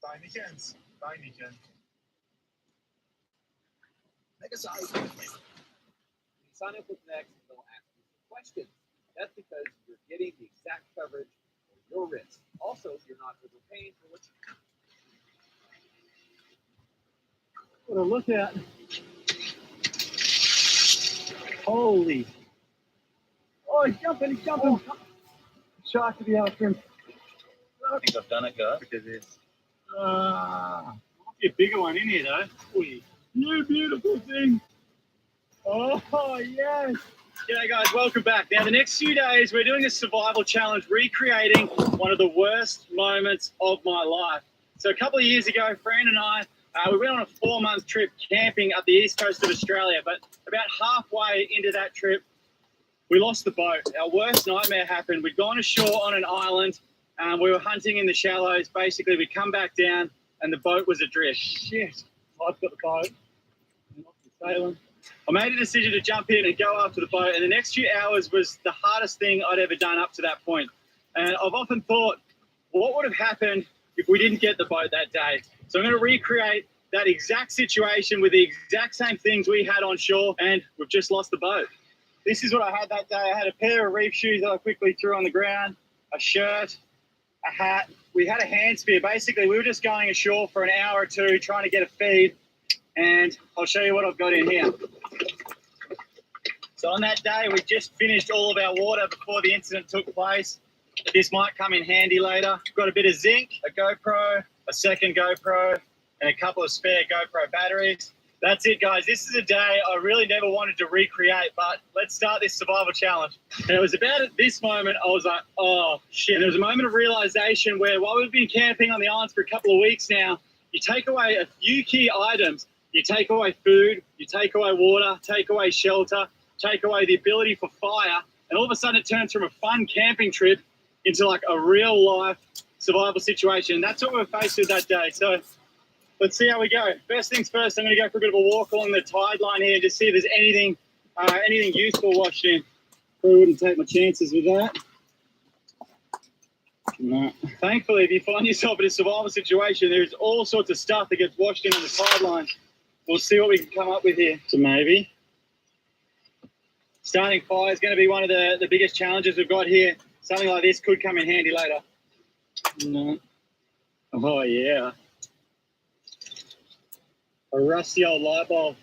Tiny chance. Tiny chance. Make a size. When you sign up with Next, they'll ask you some questions. That's because you're getting the exact coverage for your risk. Also, you're not overpaying for what you. What a look at. Holy. Oh, he's jumping, he's jumping. Shark to be after him. I think I've done it, guys. Look at this. Might be a bigger one in here, though. Oi. You beautiful thing. Oh, yes. G'day, guys. Welcome back. Now, the next few days, we're doing a survival challenge, recreating one of the worst moments of my life. So a couple of years ago, Fran and I, we went on a 4-month trip camping up the east coast of Australia, but about halfway into that trip, we lost the boat. Our worst nightmare happened. We'd gone ashore on an island. We were hunting in the shallows. Basically, we'd come back down, and the boat was adrift. Shit. I've got the boat. I'm not sailing. I made a decision to jump in and go after the boat, and the next few hours was the hardest thing I'd ever done up to that point. And I've often thought, what would have happened if we didn't get the boat that day? So I'm going to recreate that exact situation with the exact same things we had on shore, and we've just lost the boat. This is what I had that day. I had a pair of reef shoes that I quickly threw on the ground, a shirt, a hat. We had a hand spear. Basically, we were just going ashore for an hour or two trying to get a feed, and I'll show you what I've got in here. So on that day, we just finished all of our water before the incident took place. This might come in handy later. We've got a bit of zinc, a GoPro, a second GoPro, and a couple of spare GoPro batteries. That's it, guys. This is a day I really never wanted to recreate, but let's start this survival challenge. And it was about at this moment, I was like, oh, shit. And there was a moment of realization where while we've been camping on the islands for a couple of weeks now, you take away a few key items. You take away food, you take away water, take away shelter, take away the ability for fire, and all of a sudden it turns from a fun camping trip into like a real life survival situation. And that's what we're faced with that day. So let's see how we go. First things first, I'm going to go for a bit of a walk along the tide line here to see if there's anything useful washed in. Probably wouldn't take my chances with that. No. Thankfully, if you find yourself in a survival situation, there's all sorts of stuff that gets washed in on the tide line. We'll see what we can come up with here. So maybe starting fire is going to be one of the biggest challenges we've got here. Something like this could come in handy later. No. Oh, yeah. A rusty old light bulb.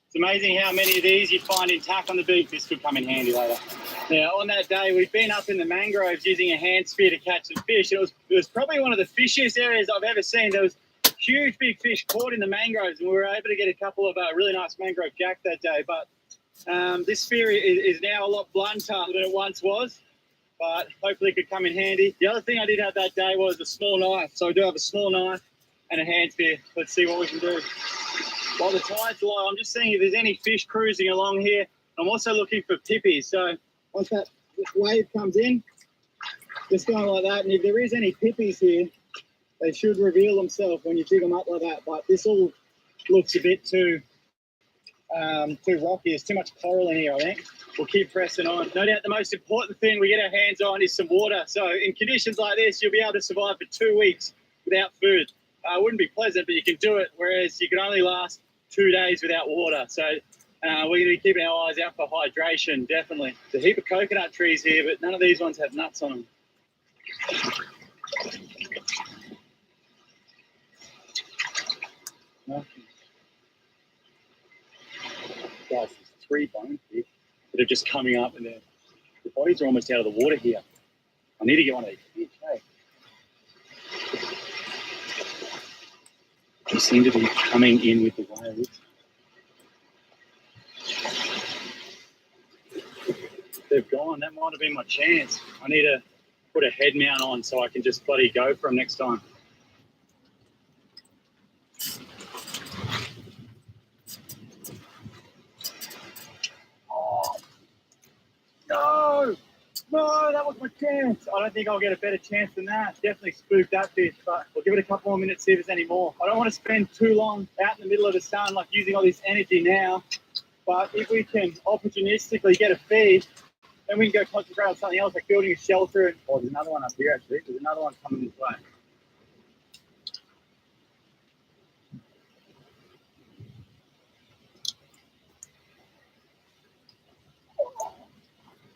It's amazing how many of these you find intact on the beach. This could come in handy later. Now, on that day, we've been up in the mangroves using a hand spear to catch some fish. It was probably one of the fishiest areas I've ever seen. There was huge, big fish caught in the mangroves, and we were able to get a couple of really nice mangrove jack that day. But this spear is now a lot blunter than it once was, but hopefully it could come in handy. The other thing I did have that day was a small knife. So I do have a small knife and a hand spear. Let's see what we can do. While the tide's low, I'm just seeing if there's any fish cruising along here. I'm also looking for pippies. So once that wave comes in, just going like that, and if there is any pippies here, they should reveal themselves when you dig them up like that. But this all looks a bit too rocky. There's too much coral in here, I think. We'll keep pressing on. No doubt the most important thing we get our hands on is some water. So in conditions like this, you'll be able to survive for 2 weeks without food. It wouldn't be pleasant, but you can do it, whereas you can only last 2 days without water. So we're going to be keeping our eyes out for hydration, definitely. There's a heap of coconut trees here, but none of these ones have nuts on them. Nothing. Guys, there's 3 bonefish that are just coming up, and the bodies are almost out of the water here. I need to get one of these fish, hey? They seem to be coming in with the waves. They've gone. That might have been my chance. I need to put a head mount on so I can just bloody go for them next time. Oh, no! No, that was my chance. I don't think I'll get a better chance than that. Definitely spooked that fish, but we'll give it a couple more minutes, see if there's any more. I don't want to spend too long out in the middle of the sun, like using all this energy now. But if we can opportunistically get a feed, then we can go concentrate on something else, like building a shelter. Oh, there's another one up here, actually. There's another one coming this way.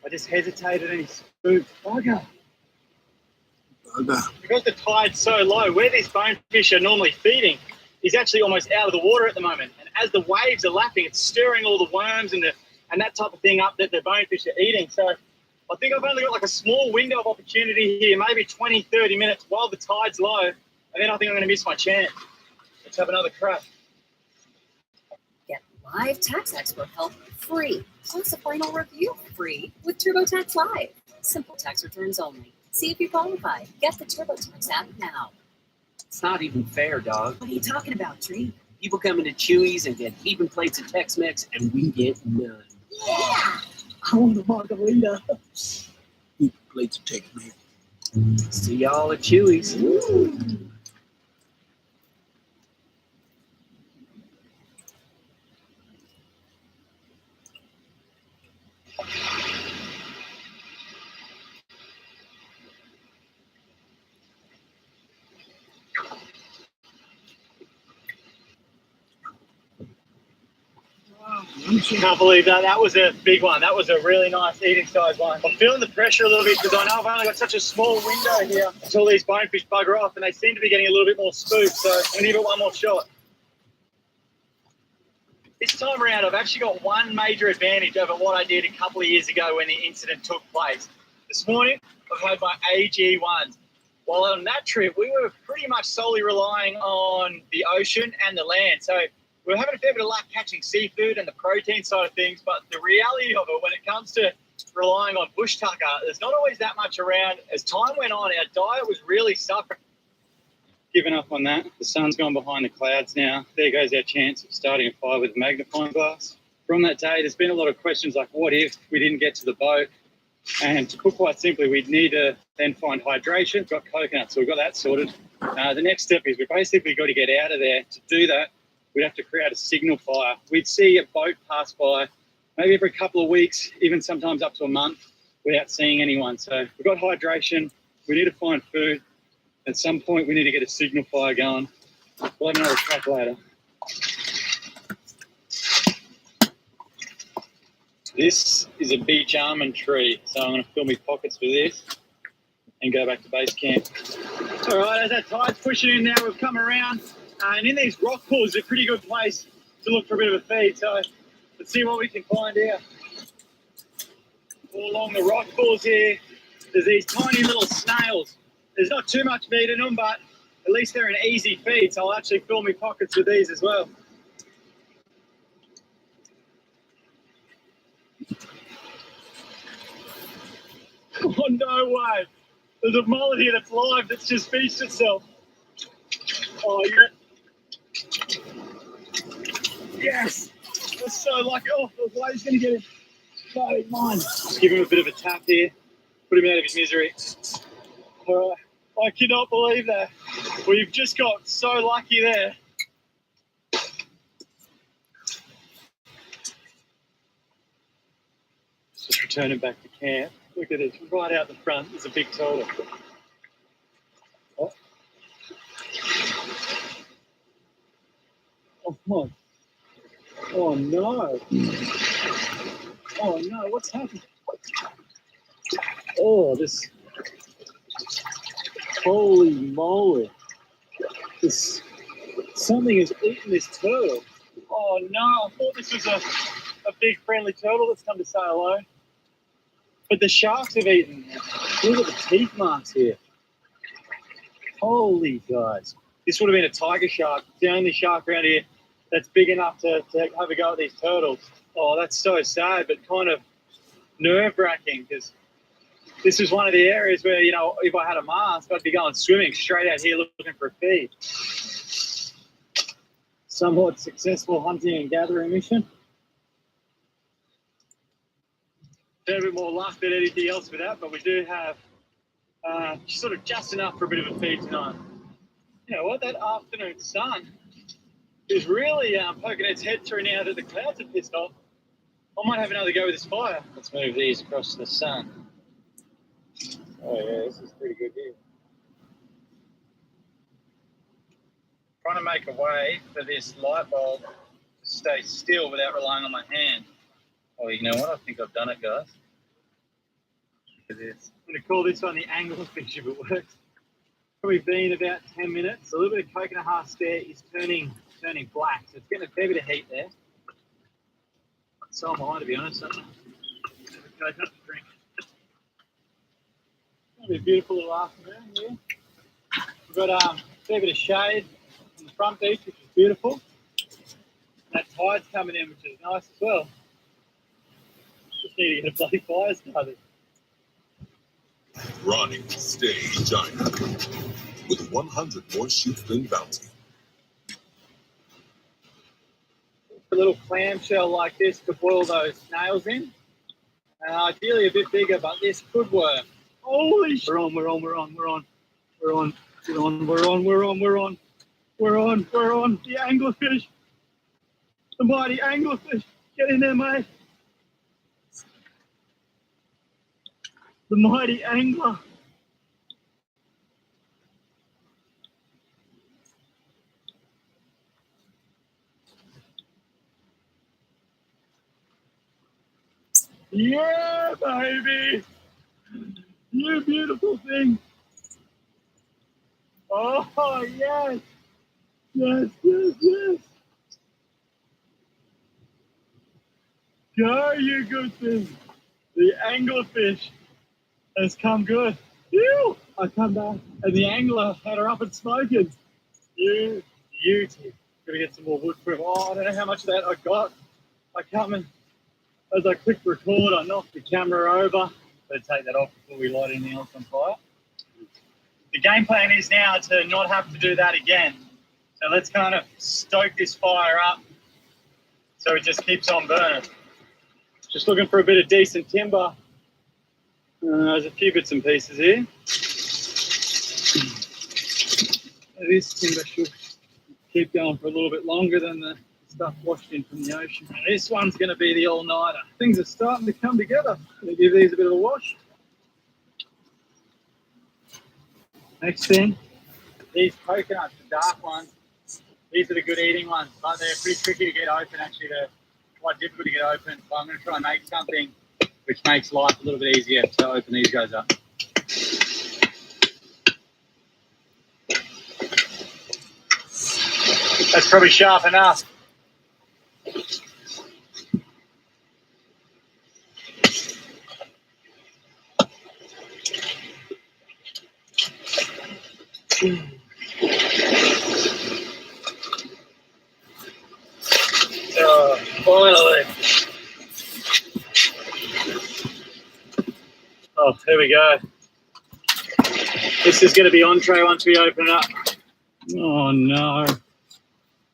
I just hesitated and he spooked. Bugger. Because the tide's so low, where these bonefish are normally feeding is actually almost out of the water at the moment. And as the waves are lapping, it's stirring all the worms and that type of thing up that the bonefish are eating. So I think I've only got like a small window of opportunity here, maybe 20, 30 minutes while the tide's low. And then I think I'm going to miss my chance. Let's have another crack. Get live tax expert help free, plus a final review free with TurboTax Live. Simple tax returns only. See if you qualify. Get the TurboTax app now. It's not even fair, dog. What are you talking about, Tree? People come into Chewy's and get heaping plates of Tex-Mex, and we get none. Yeah! I want a margarita. Heaping plates of Tex-Mex. See y'all at Chewy's. Can't believe that. That was a big one. That was a really nice eating size one. I'm feeling the pressure a little bit because I know I've only got such a small window here until these bonefish bugger off, and they seem to be getting a little bit more spooked, so I need one more shot. This time around, I've actually got one major advantage over what I did a couple of years ago when the incident took place. This morning, I've had my AG1s. While on that trip, we were pretty much solely relying on the ocean and the land. So we were having a fair bit of luck catching seafood and the protein side of things, but the reality of it when it comes to relying on bush tucker, there's not always that much around. As time went on, our diet was really suffering. Given up on that. The sun's gone behind the clouds now. There goes our chance of starting a fire with a magnifying glass. From that day, there's been a lot of questions like, what if we didn't get to the boat? And to put quite simply, we'd need to then find hydration. We've got coconut, so we've got that sorted. The next step is we basically got to get out of there. To do that, we'd have to create a signal fire. We'd see a boat pass by maybe every couple of weeks, even sometimes up to a month without seeing anyone. So we've got hydration. We need to find food. At some point, we need to get a signal fire going. We'll have another crack later. This is a beach almond tree, so I'm going to fill my pockets with this and go back to base camp. All right, as that tide's pushing in now, we've come around, and in these rock pools, it's a pretty good place to look for a bit of a feed. So let's see what we can find here. All along the rock pools here, there's these tiny little snails. There's not too much meat in them, but at least they're an easy feed, so I'll actually fill my pockets with these as well. Oh, no way. There's a mullet here that's live that's just beached itself. Oh, yeah. Yes. That's so lucky. Oh, the wave's going to get him. No, mine. Just give him a bit of a tap here. Put him out of his misery. All right. I cannot believe that. We've just got so lucky there. Just returning back to camp. Look at it, right out the front. There's a big turtle. Oh, oh, oh no. Oh no, what's happened? Oh, this. Holy moly. Something has eaten this turtle. Oh no, I thought this was a big friendly turtle that's come to say hello. But the sharks have eaten. Look at the teeth marks here. Holy guys. This would have been a tiger shark. It's the only shark around here that's big enough to have a go at these turtles. Oh, that's so sad, but kind of nerve-wracking because this is one of the areas where, you know, if I had a mask, I'd be going swimming straight out here looking for a feed. Somewhat successful hunting and gathering mission. A bit more luck than anything else with that, but we do have sort of just enough for a bit of a feed tonight. You know what, that afternoon sun is really poking its head through now that the clouds are pissed off. I might have another go with this fire. Let's move these across the sun. Oh yeah, this is pretty good here. Trying to make a way for this light bulb to stay still without relying on my hand. Oh, you know what? I think I've done it, guys. I'm going to call this one the anglerfish if it works. Probably been about 10 minutes. A little bit of coconut husk there is turning black, so it's getting a fair bit of heat there. So am I, to be honest. Coconut to drink. It'll be a beautiful little afternoon here. We've got a fair bit of shade on the front beach, which is beautiful. That tide's coming in, which is nice as well. Just need to get a bloody fire started. Ronnie stays giant with 100 more sheepfin bounty. A little clamshell like this to boil those snails in. Ideally a bit bigger, but this could work. Holy shit! We're on. The anglerfish. The mighty anglerfish. Get in there, mate. The mighty angler. Yeah, baby. You beautiful thing. Oh, yes. Yes. Go, you good thing. The anglerfish has come good. Ew. I come back and the angler had her up and smoking. You beauty. Gotta get some more wood for him. Oh, I don't know how much of that I got. I come and as I clicked record, I knocked the camera over. Better take that off before we light anything else on fire. The game plan is now to not have to do that again. So let's kind of stoke this fire up so it just keeps on burning. Just looking for a bit of decent timber. There's a few bits and pieces here. This timber should keep going for a little bit longer than the stuff washed in from the ocean. And this one's going to be the all-nighter. Things are starting to come together. Going to give these a bit of a wash. Next thing, these coconuts, the dark ones, these are the good eating ones, but they're pretty tricky to get open. Actually, they're quite difficult to get open. So I'm going to try and make something which makes life a little bit easier. So open these guys up. That's probably sharp enough. Finally. Oh, there we go. This is going to be entree once we open it up. Oh no.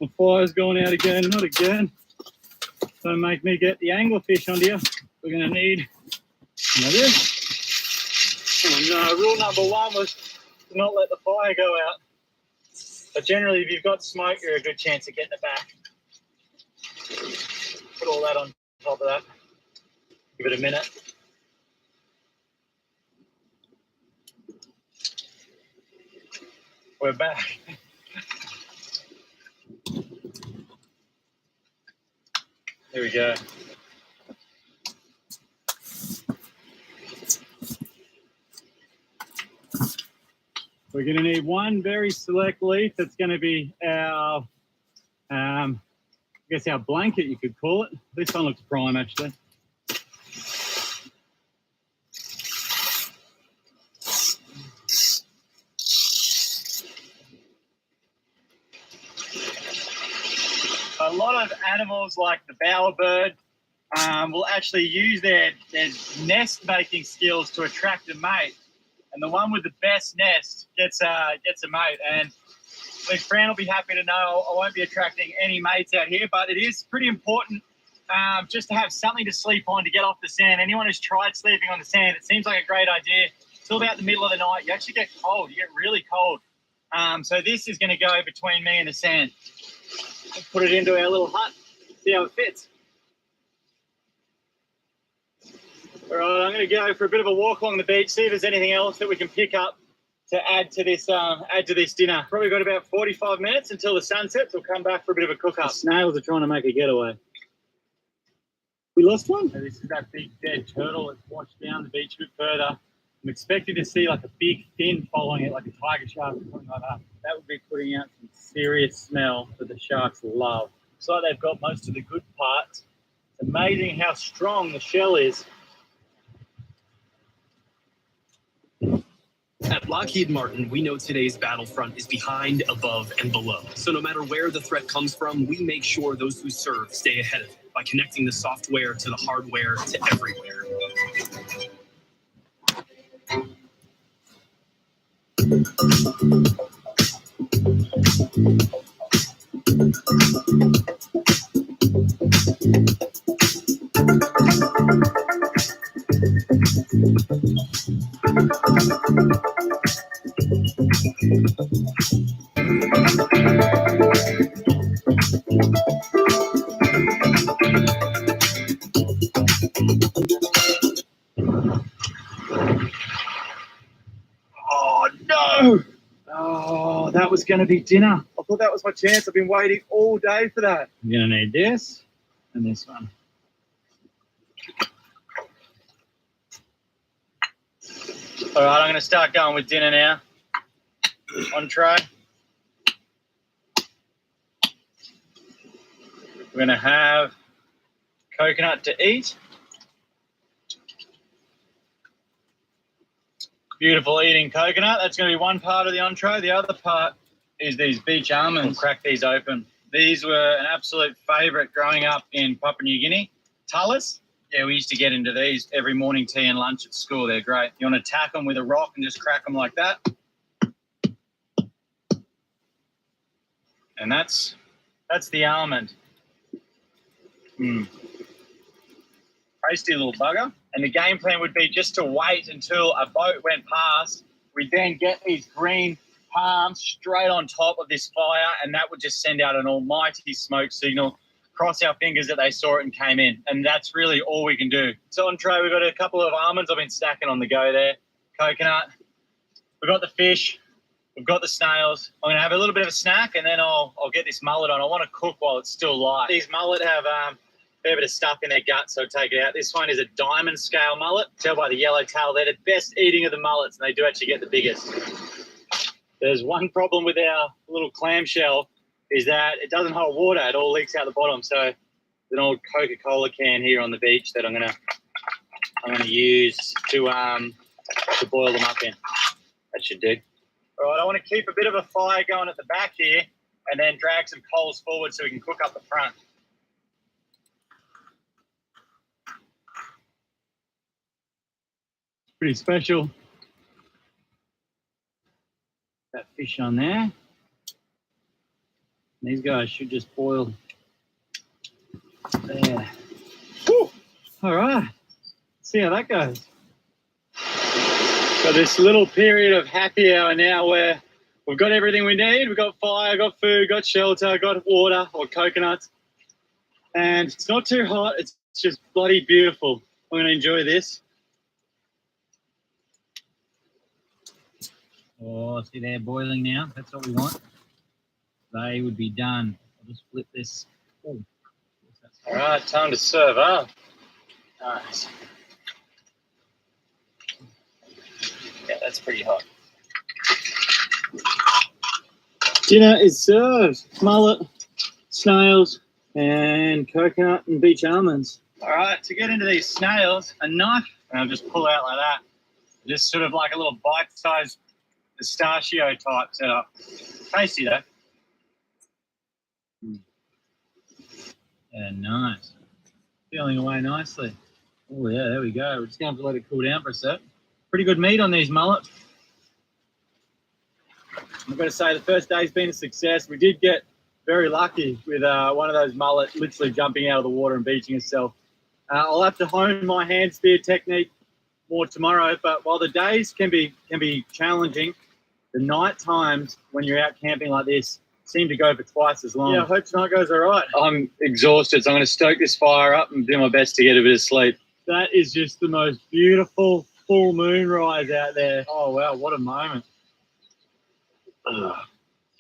The fire's gone out again, not again. Don't make me get the anglerfish onto you. We're going to need some of this. Oh no, rule number one was to not let the fire go out. But generally, if you've got smoke, you're a good chance of getting it back. Put all that on top of that. Give it a minute. We're back. There we go. We're going to need one very select leaf. That's going to be our, I guess our blanket, you could call it. This one looks prime, actually. A lot of animals like the bowerbird will actually use their nest making skills to attract a mate. And the one with the best nest gets a mate. And I think Fran will be happy to know I won't be attracting any mates out here, but it is pretty important just to have something to sleep on to get off the sand. Anyone who's tried sleeping on the sand, it seems like a great idea. Till about the middle of the night, you actually get cold. You get really cold. So this is going to go between me and the sand. Let's put it into our little hut, see how it fits. All right, I'm going to go for a bit of a walk along the beach, see if there's anything else that we can pick up to add to this dinner. Probably got about 45 minutes until the sun sets. We'll come back for a bit of a cook-up. The snails are trying to make a getaway. We lost one. So this is that big dead turtle that's washed down the beach a bit further. I'm expecting to see like a big fin following it, like a tiger shark or something like that. That would be putting out some serious smell that the sharks love. Looks like they've got most of the good parts. It's amazing how strong the shell is. At Lockheed Martin, we know today's battlefront is behind, above, and below. So no matter where the threat comes from, we make sure those who serve stay ahead of it by connecting the software to the hardware to everywhere. Oh no! Oh, that was going to be dinner. I thought that was my chance. I've been waiting all day for that. I'm going to need this and this one. All right, I'm going to start going with dinner now. Entree. We're going to have coconut to eat. Beautiful eating coconut. That's going to be one part of the entree. The other part is these beach almonds. We'll crack these open. These were an absolute favourite growing up in Papua New Guinea. Tallis. Yeah, we used to get into these every morning tea and lunch at school. They're great. You want to tack them with a rock and just crack them like that. And that's the almond. Tasty little bugger. And the game plan would be just to wait until a boat went past. We'd then get these green palms straight on top of this fire, and that would just send out an almighty smoke signal. Cross our fingers that they saw it and came in. And that's really all we can do. So on tray, we've got a couple of almonds I've been stacking on the go there. Coconut. We've got the fish. We've got the snails. I'm going to have a little bit of a snack, and then I'll get this mullet on. I want to cook while it's still light. These mullet have a fair bit of stuff in their gut, so take it out. This one is a diamond scale mullet. Tell by the yellow tail, they're the best eating of the mullets, and they do actually get the biggest. There's one problem with our little clamshell is that it doesn't hold water. It all leaks out the bottom. So there's an old Coca-Cola can here on the beach that I'm gonna use to boil them up in. That should do. All right, I want to keep a bit of a fire going at the back here and then drag some coals forward so we can cook up the front. Pretty special. That fish on there. These guys should just boil there. Woo! All right, let's see how that goes. So this little period of happy hour now where we've got everything we need. We've got fire, got food, got shelter, got water or coconuts. And it's not too hot. It's just bloody beautiful. I'm going to enjoy this. Oh, see they're boiling now. That's what we want. They would be done. I'll just flip this. Oh. All right, time to serve up. Nice. Yeah, that's pretty hot. Dinner is served. Mullet, snails, and coconut and beach almonds. All right, to get into these snails, a knife, and I'll just pull out like that. Just sort of like a little bite-sized pistachio type setup. Tasty though. Yeah, nice. Feeling away nicely. Oh yeah, there we go. We're just going to have to let it cool down for a sec. Pretty good meat on these mullets. I've got to say the first day's been a success. We did get very lucky with one of those mullets literally jumping out of the water and beaching itself. I'll have to hone my hand spear technique more tomorrow, but while the days can be challenging, the night times when you're out camping like this seem to go for twice as long. Yeah, I hope tonight goes all right. I'm exhausted, so I'm going to stoke this fire up and do my best to get a bit of sleep. That is just the most beautiful full moon rise out there. Oh, wow, what a moment.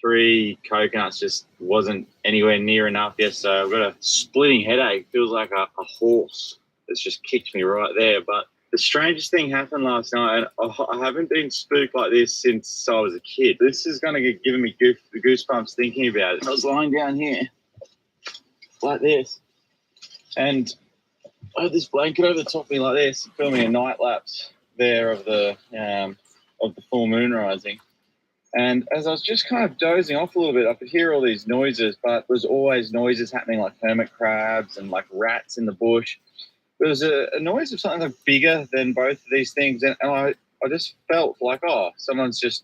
3 coconuts just wasn't anywhere near enough yet, so I've got a splitting headache. Feels like a horse that's just kicked me right there. But the strangest thing happened last night, and I haven't been spooked like this since I was a kid. This is going to get giving me goosebumps thinking about it. I was lying down here like this, and I had this blanket over the top of me like this, filming a night lapse there of the full moon rising. And as I was just kind of dozing off a little bit, I could hear all these noises, but there was always noises happening like hermit crabs and like rats in the bush. There was a noise of something like bigger than both of these things, and I just felt like, oh, someone's just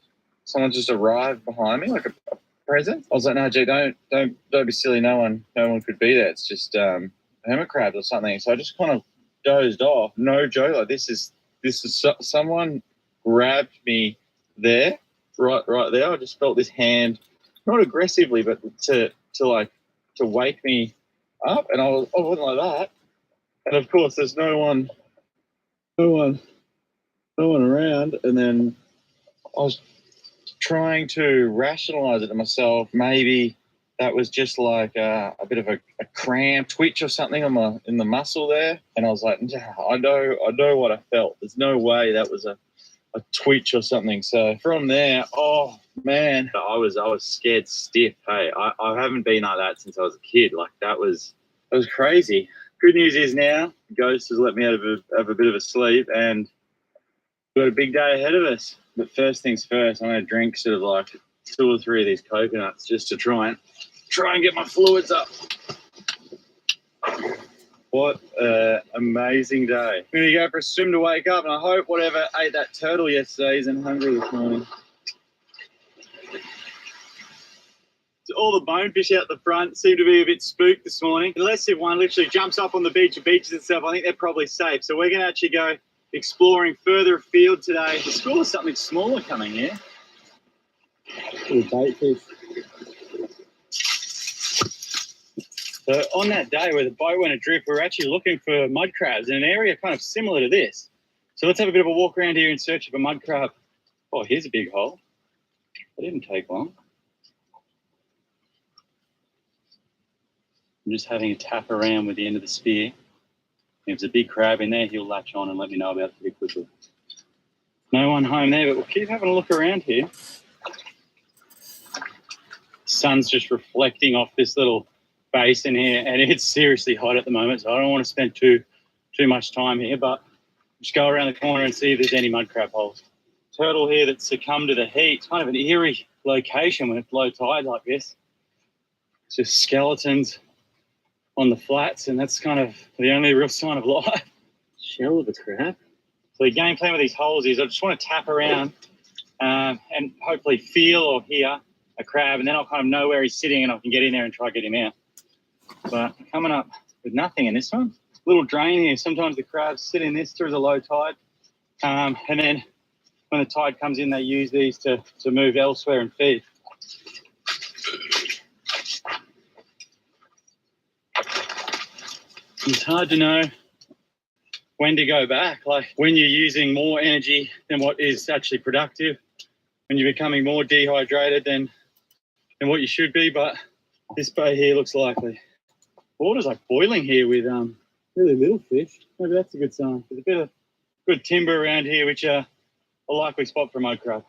arrived behind me, like a presence. I was like, no, G, don't be silly. No one could be there. It's just hermit crabs or something. So I just kind of dozed off. No joke. Like this is someone grabbed me there, right there. I just felt this hand, not aggressively, but to wake me up, and I wasn't like that. And of course, there's no one around. And then I was trying to rationalize it to myself. Maybe that was just like a bit of a cramp, twitch or something in the muscle there. And I was like, I know what I felt. There's no way that was a twitch or something. So from there, oh man, I was scared stiff. Hey, I haven't been like that since I was a kid. Like that was crazy. Good news is now the ghost has let me have a bit of a sleep, and we've got a big day ahead of us. But first things first, I'm going to drink sort of like 2 or 3 of these coconuts just to try and get my fluids up. What an amazing day. I'm going to go for a swim to wake up, and I hope whatever ate that turtle yesterday isn't hungry this morning. All the bonefish out the front seem to be a bit spooked this morning. Unless if one literally jumps up on the beach and beaches itself, I think they're probably safe. So we're going to actually go exploring further afield today. The school is something smaller coming here. Little baitfish. So on that day where the boat went adrift, we were actually looking for mud crabs in an area kind of similar to this. So let's have a bit of a walk around here in search of a mud crab. Oh, here's a big hole. That didn't take long. I'm just having a tap around with the end of the spear. If there's a big crab in there, he'll latch on and let me know about it pretty quickly. No one home there, but we'll keep having a look around here. The sun's just reflecting off this little basin here, and it's seriously hot at the moment, so I don't want to spend too much time here, but just go around the corner and see if there's any mud crab holes. Turtle here that succumbed to the heat. It's kind of an eerie location when it's low tide like this. It's just skeletons on the flats, and that's kind of the only real sign of life. Shell of a crab. So the game plan with these holes is I just want to tap around and hopefully feel or hear a crab, and then I'll kind of know where he's sitting and I can get in there and try to get him out. But coming up with nothing in this one. Little drain here. Sometimes the crabs sit in this through the low tide, and then when the tide comes in, they use these to move elsewhere and feed. It's hard to know when to go back, like when you're using more energy than what is actually productive, when you're becoming more dehydrated than what you should be, but this bay here looks likely. Water's like boiling here with really little fish. Maybe that's a good sign. There's a bit of good timber around here, which are a likely spot for mud crab.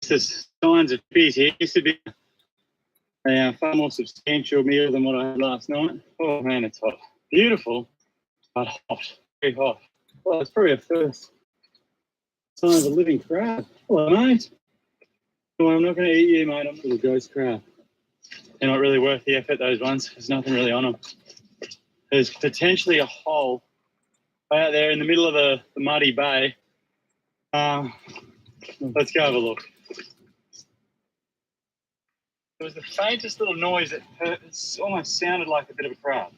There's signs of fish here. Used to be a far more substantial meal than what I had last night. Oh man, it's hot. Beautiful, but hot. Very hot. Well, it's probably a first sign of a living crab. Hello, mate. Well, I'm not going to eat you, mate. I'm a little ghost crab. They're not really worth the effort, those ones. There's nothing really on them. There's potentially a hole out there in the middle of the muddy bay. Let's go have a look. There was the faintest little noise that it almost sounded like a bit of a crab.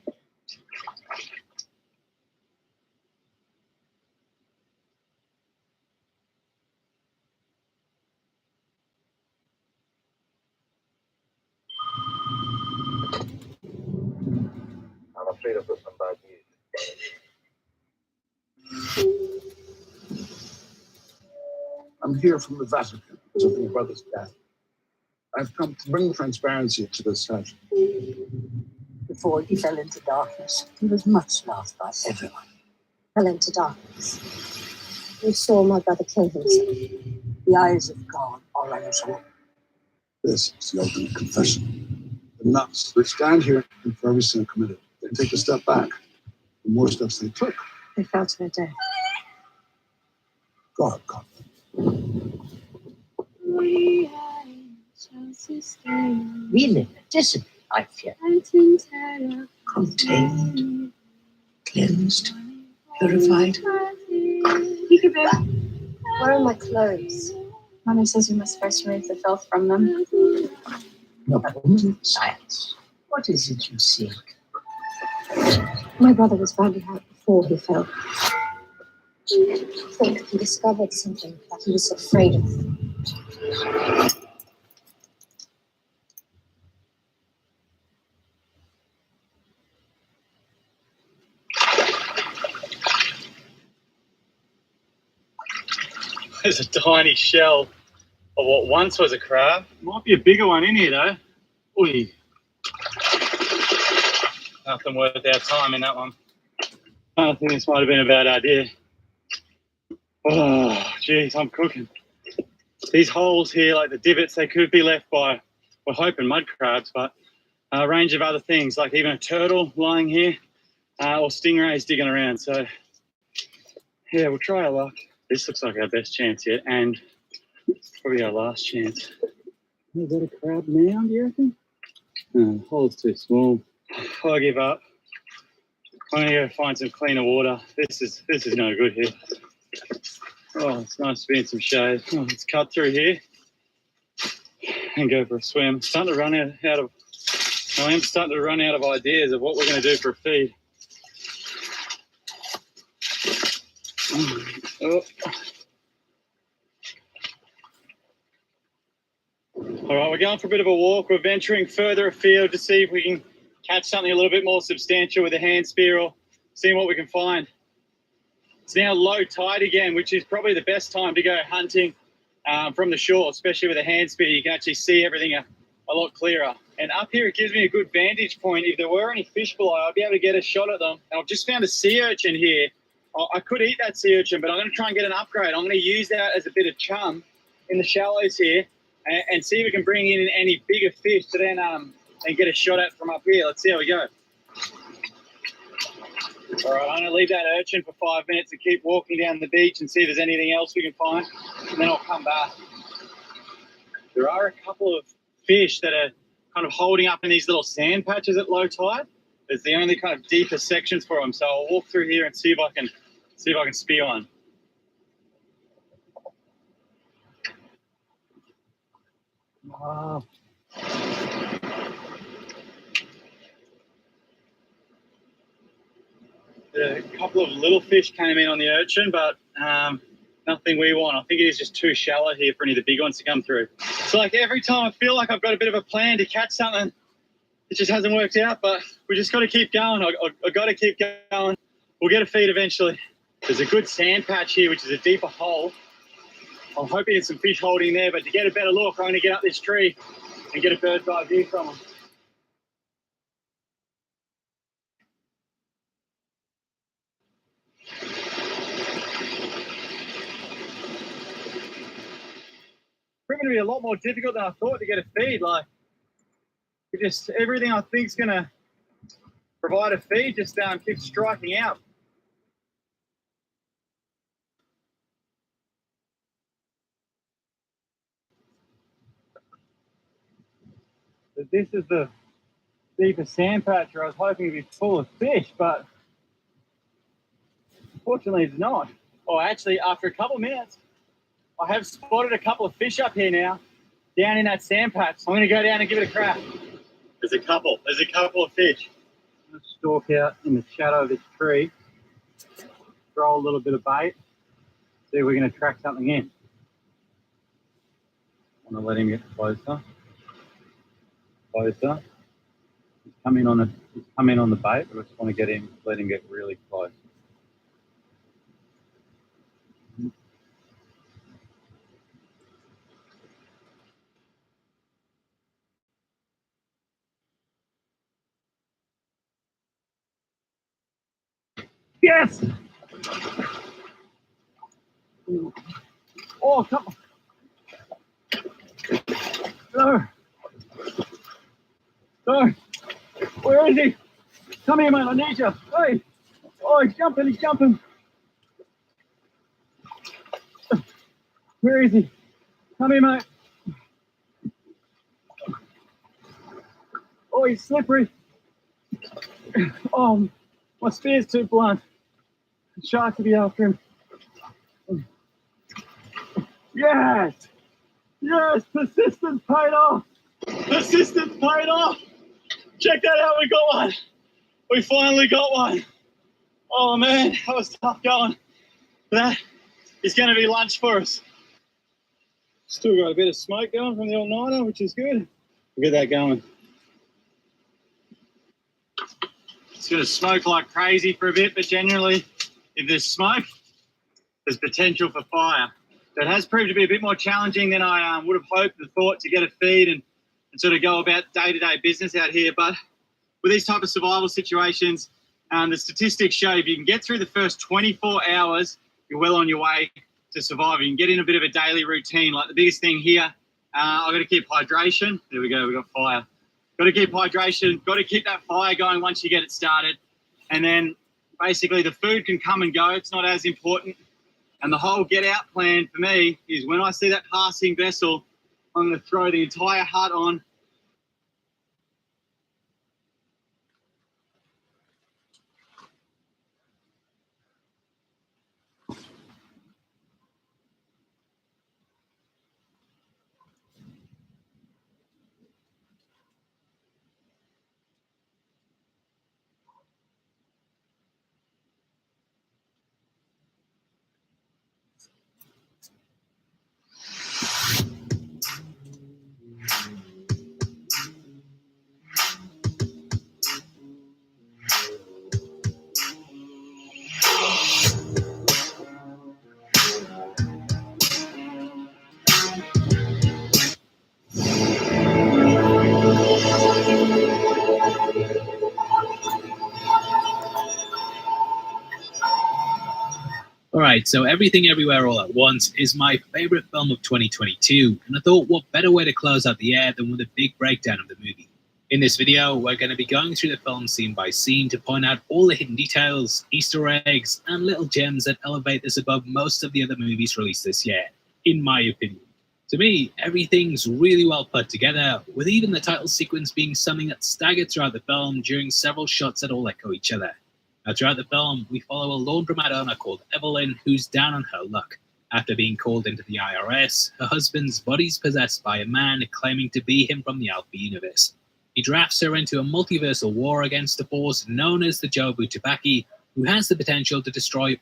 I'm afraid I've got some bad news. I'm here from the Vatican. Something about this guy. I've come to bring transparency to this session. Before he fell into darkness, he was much loved by everyone. Fell into darkness. You saw my brother kill himself. The eyes of God are on us all. This is the ultimate confession. The nuts, they stand here and for every sin committed. They take a step back. The more steps they took, They fell to their death. God got them. We live a disciplined life here. Contained, cleansed, purified. Where are my clothes? Mother says we must first remove the filth from them. No, woman, science. What is it you seek? My brother was badly hurt before he fell. I think he discovered something that he was afraid of. There's a tiny shell of what once was a crab. Might be a bigger one in here though. Oi. Nothing worth our time in that one. I think this might have been a bad idea. Oh, geez, I'm cooking. These holes here, like the divots, they could be left by, we're hoping, mud crabs, but a range of other things, like even a turtle lying here, or stingrays digging around. So, yeah, we'll try our luck. This looks like our best chance yet, and probably our last chance. Is that a crab now, do you reckon? No, the hole's too small. I give up. I'm gonna go find some cleaner water. This is no good here. Oh, it's nice to be in some shade. Oh, let's cut through here and go for a swim. I am starting to run out of ideas of what we're going to do for a feed. Oh. All right, we're going for a bit of a walk. We're venturing further afield to see if we can catch something a little bit more substantial with a hand spear or seeing what we can find. It's now low tide again, which is probably the best time to go hunting from the shore, especially with a hand spear. You can actually see everything a lot clearer. And up here, it gives me a good vantage point. If there were any fish below, I'd be able to get a shot at them. And I've just found a sea urchin here. I could eat that sea urchin, but I'm going to try and get an upgrade. I'm going to use that as a bit of chum in the shallows here and see if we can bring in any bigger fish to then and get a shot at from up here. Let's see how we go. All right, I'm going to leave that urchin for 5 minutes and keep walking down the beach and see if there's anything else we can find, and then I'll come back. There are a couple of fish that are kind of holding up in these little sand patches at low tide. It's the only kind of deeper sections for them, so I'll walk through here and see if I can spear one. Wow. A couple of little fish came in on the urchin, but nothing we want. I think it is just too shallow here for any of the big ones to come through. So like every time I feel like I've got a bit of a plan to catch something, it just hasn't worked out, but we just got to keep going. I got to keep going. We'll get a feed eventually. There's a good sand patch here, which is a deeper hole. I'm hoping there's some fish holding there, but to get a better look, I'm going to get up this tree and get a bird's eye view from them. Proving to be a lot more difficult than I thought to get a feed. Like, just everything I think is going to provide a feed just keeps striking out. So this is the deeper sand patch where I was hoping to be full of fish, but unfortunately it's not. Oh, actually, after a couple of minutes, I have spotted a couple of fish up here now, down in that sand patch. I'm going to go down and give it a crack. There's a couple of fish. I'm going to stalk out in the shadow of this tree, throw a little bit of bait, see if we can attract something in. I want to let him get closer. He's come in on the bait, but I just want to let him get really close. Yes! Oh, come on. No. No. Where is he? Come here, mate. I need you. Hey. Oh, he's jumping. He's jumping. Where is he? Come here, mate. Oh, he's slippery. Oh, my spear's too blunt. The shark will be after him. Yes! Yes! Persistence paid off! Persistence paid off! Check that out, we got one! We finally got one! Oh man, that was tough going. That is going to be lunch for us. Still got a bit of smoke going from the all-nighter, which is good. We'll get that going. It's going to smoke like crazy for a bit, but generally, if there's smoke, there's potential for fire. So it has proved to be a bit more challenging than I would have hoped and thought to get a feed and sort of go about day-to-day business out here. But with these type of survival situations, the statistics show if you can get through the first 24 hours, you're well on your way to surviving. You can get in a bit of a daily routine. Like the biggest thing here, I've got to keep hydration. There we go, we've got fire. Got to keep hydration, got to keep that fire going once you get it started. And then basically the food can come and go. It's not as important. And the whole get out plan for me is when I see that passing vessel, I'm going to throw the entire hut on. Alright, so Everything Everywhere All at Once is my favourite film of 2022, and I thought what better way to close out the year than with a big breakdown of the movie. In this video, we're going to be going through the film scene by scene to point out all the hidden details, Easter eggs, and little gems that elevate this above most of the other movies released this year, in my opinion. To me, everything's really well put together, with even the title sequence being something that's staggered throughout the film during several shots that all echo each other. Now, throughout the film, we follow a laundromat owner called Evelyn who's down on her luck. After being called into the IRS, her husband's body's possessed by a man claiming to be him from the Alpha universe. He drafts her into a multiversal war against a force known as the Jobu Tupaki, who has the potential to destroy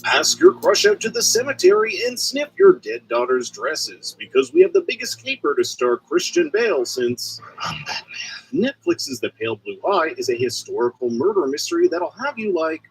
Ask your crush out to the cemetery and sniff your dead daughter's dresses, because we have the biggest caper to star Christian Bale since Netflix's The Pale Blue Eye is a historical murder mystery that'll have you like,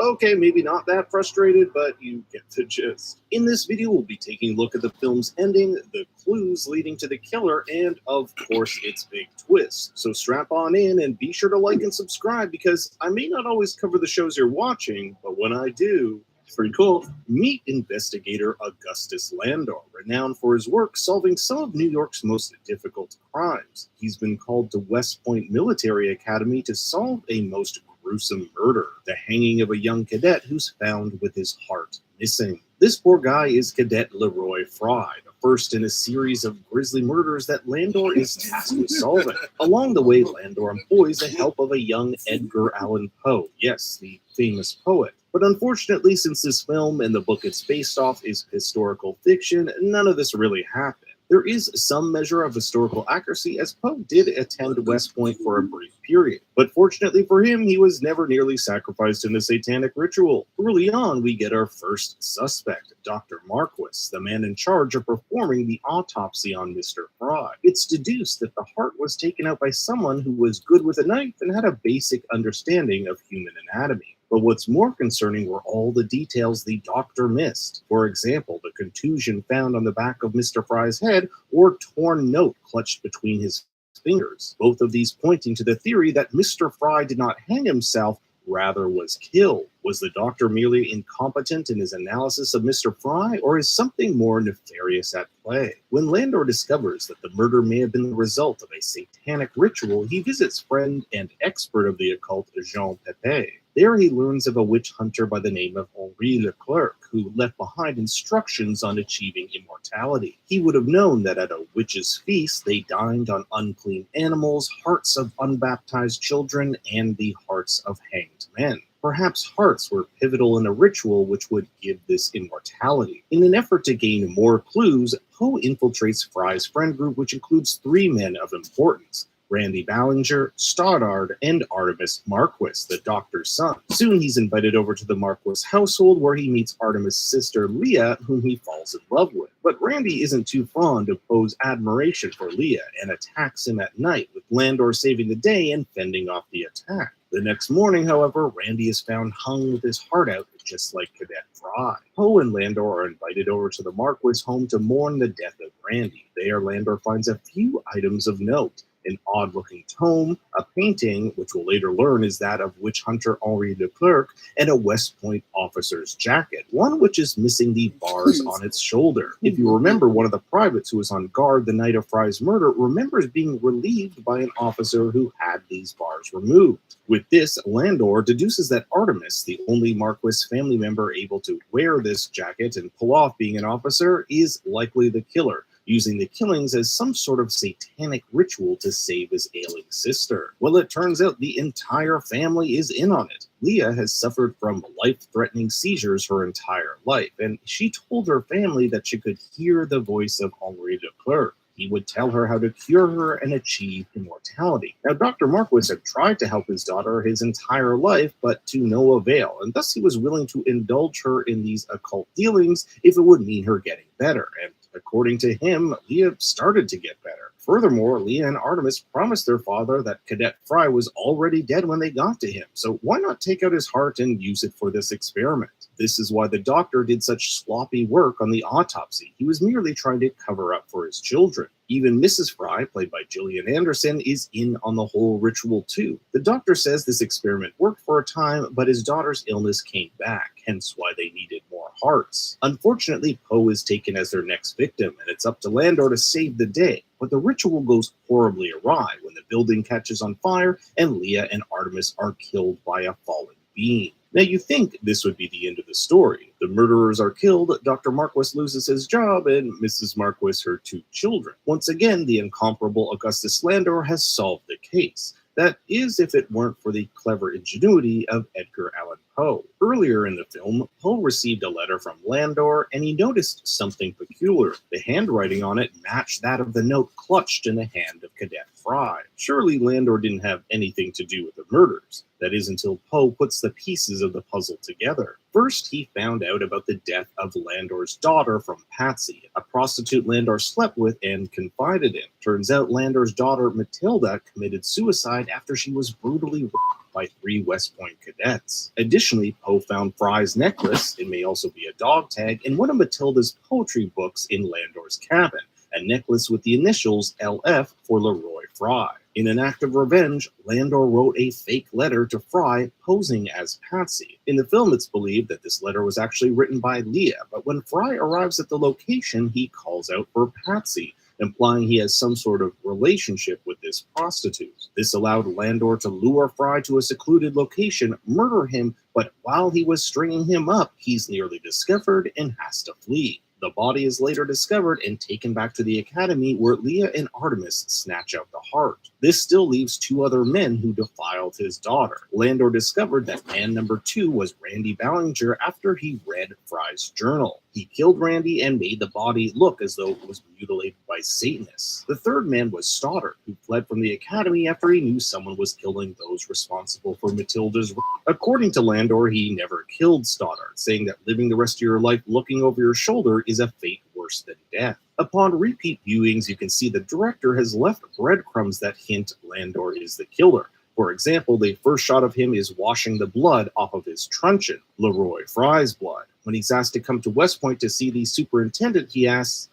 okay, maybe not that frustrated, but you get the gist. In this video, we'll be taking a look at the film's ending, the clues leading to the killer, and, of course, its big twist. So strap on in and be sure to like and subscribe, because I may not always cover the shows you're watching, but when I do, it's pretty cool. Meet investigator Augustus Landor, renowned for his work solving some of New York's most difficult crimes. He's been called to West Point Military Academy to solve a most gruesome murder, the hanging of a young cadet who's found with his heart missing. This poor guy is Cadet Leroy Fry, the first in a series of grisly murders that Landor is tasked with solving. Along the way, Landor employs the help of a young Edgar Allan Poe, yes, the famous poet. But unfortunately, since this film and the book it's based off is historical fiction, none of this really happened. There is some measure of historical accuracy, as Poe did attend West Point for a brief period. But fortunately for him, he was never nearly sacrificed in a satanic ritual. Early on, we get our first suspect, Dr. Marquis, the man in charge of performing the autopsy on Mr. Fry. It's deduced that the heart was taken out by someone who was good with a knife and had a basic understanding of human anatomy. But what's more concerning were all the details the doctor missed. For example, the contusion found on the back of Mr. Fry's head, or torn note clutched between his fingers. Both of these pointing to the theory that Mr. Fry did not hang himself, rather was killed. Was the doctor merely incompetent in his analysis of Mr. Fry, or is something more nefarious at play? When Landor discovers that the murder may have been the result of a satanic ritual, he visits friend and expert of the occult Jean Pepé. There he learns of a witch hunter by the name of Henri Leclerc, who left behind instructions on achieving immortality. He would have known that at a witch's feast, they dined on unclean animals, hearts of unbaptized children, and the hearts of hanged men. Perhaps hearts were pivotal in a ritual which would give this immortality. In an effort to gain more clues, Poe infiltrates Fry's friend group, which includes 3 men of importance: Randy Ballinger, Stoddard, and Artemis Marquis, the doctor's son. Soon he's invited over to the Marquis household, where he meets Artemis' sister Leah, whom he falls in love with. But Randy isn't too fond of Poe's admiration for Leah and attacks him at night, with Landor saving the day and fending off the attack. The next morning, however, Randy is found hung with his heart out, just like Cadet Fry. Poe and Landor are invited over to the Marquis home to mourn the death of Randy. There, Landor finds a few items of note: an odd-looking tome, a painting, which we'll later learn is that of witch hunter Henri Leclerc, and a West Point officer's jacket, one which is missing the bars on its shoulder. If you remember, one of the privates who was on guard the night of Fry's murder remembers being relieved by an officer who had these bars removed. With this, Landor deduces that Artemis, the only Marquis family member able to wear this jacket and pull off being an officer, is likely the killer, using the killings as some sort of satanic ritual to save his ailing sister. Well, it turns out the entire family is in on it. Leah has suffered from life-threatening seizures her entire life, and she told her family that she could hear the voice of Henri Leclerc. He would tell her how to cure her and achieve immortality. Now, Dr. Marquis had tried to help his daughter his entire life, but to no avail, and thus he was willing to indulge her in these occult dealings if it would mean her getting better. And according to him, Leah started to get better. Furthermore, Leah and Artemis promised their father that Cadet Fry was already dead when they got to him, so why not take out his heart and use it for this experiment? This is why the doctor did such sloppy work on the autopsy. He was merely trying to cover up for his children. Even Mrs. Fry, played by Gillian Anderson, is in on the whole ritual too. The doctor says this experiment worked for a time, but his daughter's illness came back, hence why they needed more hearts. Unfortunately, Poe is taken as their next victim, and it's up to Landor to save the day. But the ritual goes horribly awry when the building catches on fire and Leah and Artemis are killed by a falling being. Now, you think this would be the end of the story. The murderers are killed, Dr. Marquis loses his job, and Mrs. Marquis her 2 children. Once again, the incomparable Augustus Landor has solved the case. That is, if it weren't for the clever ingenuity of Edgar Allan Poe. Earlier in the film, Poe received a letter from Landor and he noticed something peculiar. The handwriting on it matched that of the note clutched in the hand of Cadet Fry. Surely Landor didn't have anything to do with the murders. That is until Poe puts the pieces of the puzzle together. First, he found out about the death of Landor's daughter from Patsy, a prostitute Landor slept with and confided in. Turns out Landor's daughter, Matilda, committed suicide after she was brutally raped by 3 West Point cadets. Additionally, Poe found Fry's necklace, it may also be a dog tag, in one of Matilda's poetry books in Landor's cabin, a necklace with the initials LF for Leroy Fry. In an act of revenge, Landor wrote a fake letter to Fry posing as Patsy. In the film, it's believed that this letter was actually written by Leah, but when Fry arrives at the location, he calls out for Patsy, implying he has some sort of relationship with this prostitute. This allowed Landor to lure Fry to a secluded location, murder him, but while he was stringing him up, he's nearly discovered and has to flee. The body is later discovered and taken back to the academy where Leah and Artemis snatch out the heart. This still leaves 2 other men who defiled his daughter. Landor discovered that man number 2 was Randy Ballinger after he read Fry's journal. He killed Randy and made the body look as though it was mutilated by Satanists. The third man was Stoddard, who fled from the academy after he knew someone was killing those responsible for Matilda's rape. According to Landor, he never killed Stoddard, saying that living the rest of your life looking over your shoulder is a fate worse than death. Upon repeat viewings, you can see the director has left breadcrumbs that hint Landor is the killer. For example, the first shot of him is washing the blood off of his truncheon, Leroy Fry's blood. When he's asked to come to West Point to see the superintendent, he asks,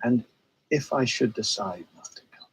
"And if I should decide not to come?"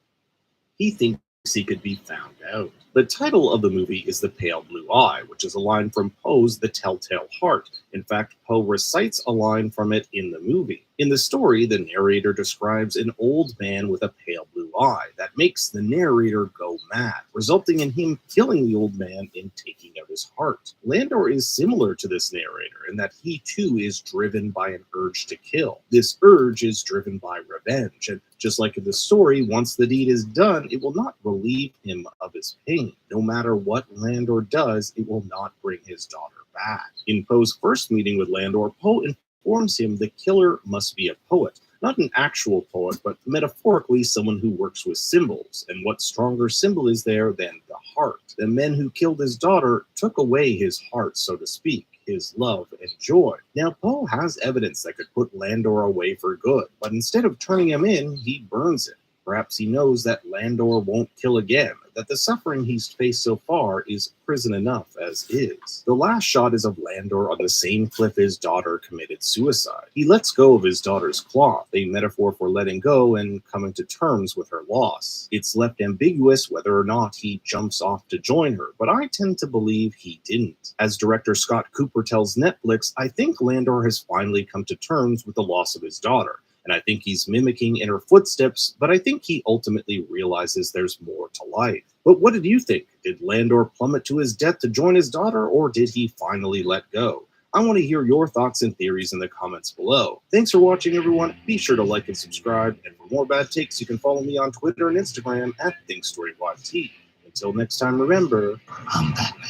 He thinks he could be found out. The title of the movie is The Pale Blue Eye, which is a line from Poe's The Telltale Heart. In fact, Poe recites a line from it in the movie. In the story, the narrator describes an old man with a pale blue eye that makes the narrator go mad, resulting in him killing the old man and taking out his heart. Landor is similar to this narrator in that he too is driven by an urge to kill. This urge is driven by revenge, and just like in the story, once the deed is done, it will not relieve him of his pain. No matter what Landor does, it will not bring his daughter back. In Poe's first meeting with Landor, Poe informs him the killer must be a poet. Not an actual poet, but metaphorically someone who works with symbols. And what stronger symbol is there than the heart? The men who killed his daughter took away his heart, so to speak, his love and joy. Now, Poe has evidence that could put Landor away for good, but instead of turning him in, he burns him. Perhaps he knows that Landor won't kill again, that the suffering he's faced so far is prison enough as is. The last shot is of Landor on the same cliff his daughter committed suicide. He lets go of his daughter's cloth, a metaphor for letting go and coming to terms with her loss. It's left ambiguous whether or not he jumps off to join her, but I tend to believe he didn't. As director Scott Cooper tells Netflix, I think Landor has finally come to terms with the loss of his daughter. And I think he's mimicking in her footsteps, but I think he ultimately realizes there's more to life. But what did you think? Did Landor plummet to his death to join his daughter, or did he finally let go? I want to hear your thoughts and theories in the comments below. Thanks for watching, everyone. Be sure to like and subscribe. And for more bad takes, you can follow me on Twitter and Instagram at ThinkStoryYT. Until next time, remember, I'm Batman.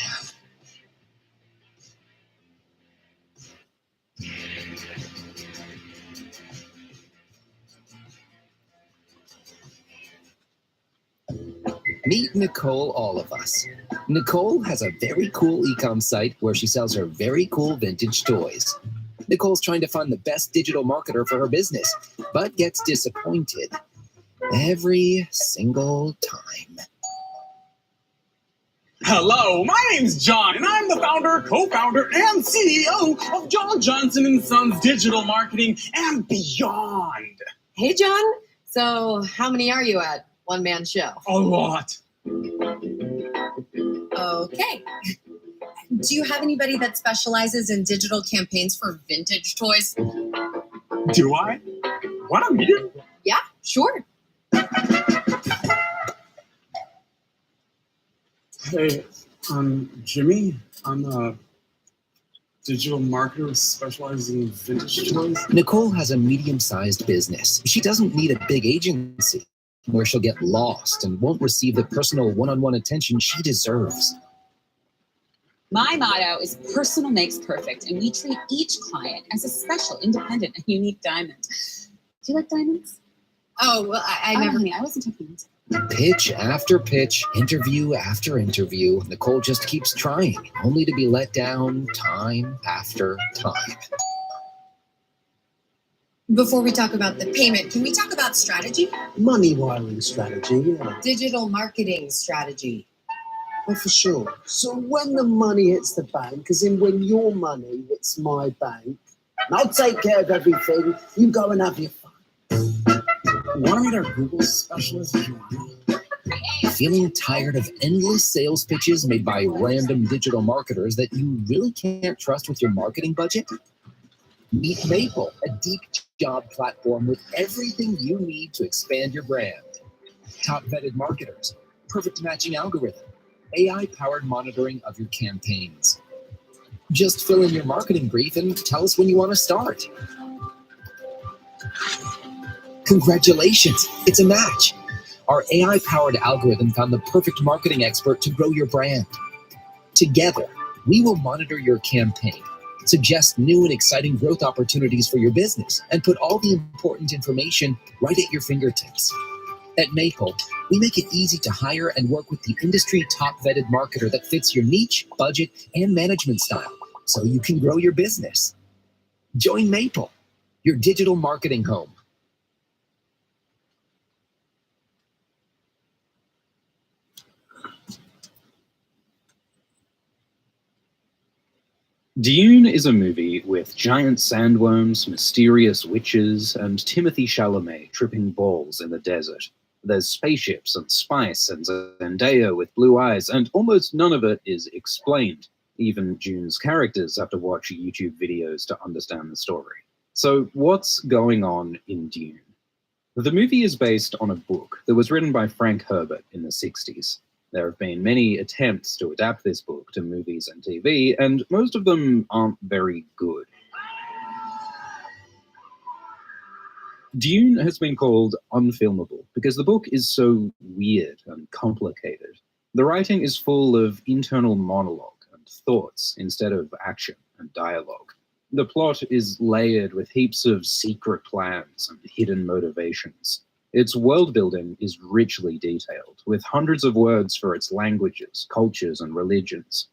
Meet Nicole All of Us. Nicole has a very cool e-com site where she sells her very cool vintage toys. Nicole's trying to find the best digital marketer for her business, but gets disappointed every single time. Hello, my name's John, and I'm the founder, co-founder, and CEO of John Johnson & Sons Digital Marketing and Beyond. Hey, John. So how many are you at one-man show? A lot. Okay. Do you have anybody that specializes in digital campaigns for vintage toys? Do I? Want a meeting? Yeah, sure. Hey, I'm Jimmy. I'm a digital marketer who specializes in vintage toys. Nicole has a medium-sized business. She doesn't need a big agency where she'll get lost and won't receive the personal one-on-one attention she deserves. My motto is personal makes perfect, and we treat each client as a special, independent, and unique diamond. Do you like diamonds? Oh, well, I never. Honey, I wasn't taking it. Pitch after pitch, interview after interview, Nicole just keeps trying, only to be let down time after time. Before we talk about the payment, can we talk about strategy? Money wiring strategy, yeah. Digital marketing strategy. Oh, for sure. So when the money hits the bank, as in when your money hits my bank, and I'll take care of everything, you go and have your fun. Want to meet our Google specialist? Feeling tired of endless sales pitches made by random digital marketers that you really can't trust with your marketing budget? Meet Maple, a deep job platform with everything you need to expand your brand. Top vetted marketers, perfect matching algorithm, AI-powered monitoring of your campaigns. Just fill in your marketing brief and tell us when you want to start. Congratulations, it's a match. Our AI-powered algorithm found the perfect marketing expert to grow your brand. Together, we will monitor your campaign, suggest new and exciting growth opportunities for your business, and put all the important information right at your fingertips. At Maple, we make it easy to hire and work with the industry top vetted marketer that fits your niche, budget, and management style, so you can grow your business. Join Maple, your digital marketing home. Dune is a movie with giant sandworms, mysterious witches, and Timothy Chalamet tripping balls in the desert. There's spaceships and spice and Zendaya with blue eyes, and almost none of it is explained. Even Dune's characters have to watch YouTube videos to understand the story. So what's going on in Dune? The movie is based on a book that was written by Frank Herbert in the 60s. There have been many attempts to adapt this book to movies and TV, and most of them aren't very good. Dune has been called unfilmable because the book is so weird and complicated. The writing is full of internal monologue and thoughts instead of action and dialogue. The plot is layered with heaps of secret plans and hidden motivations. Its world building is richly detailed, with hundreds of words for its languages, cultures, and religions.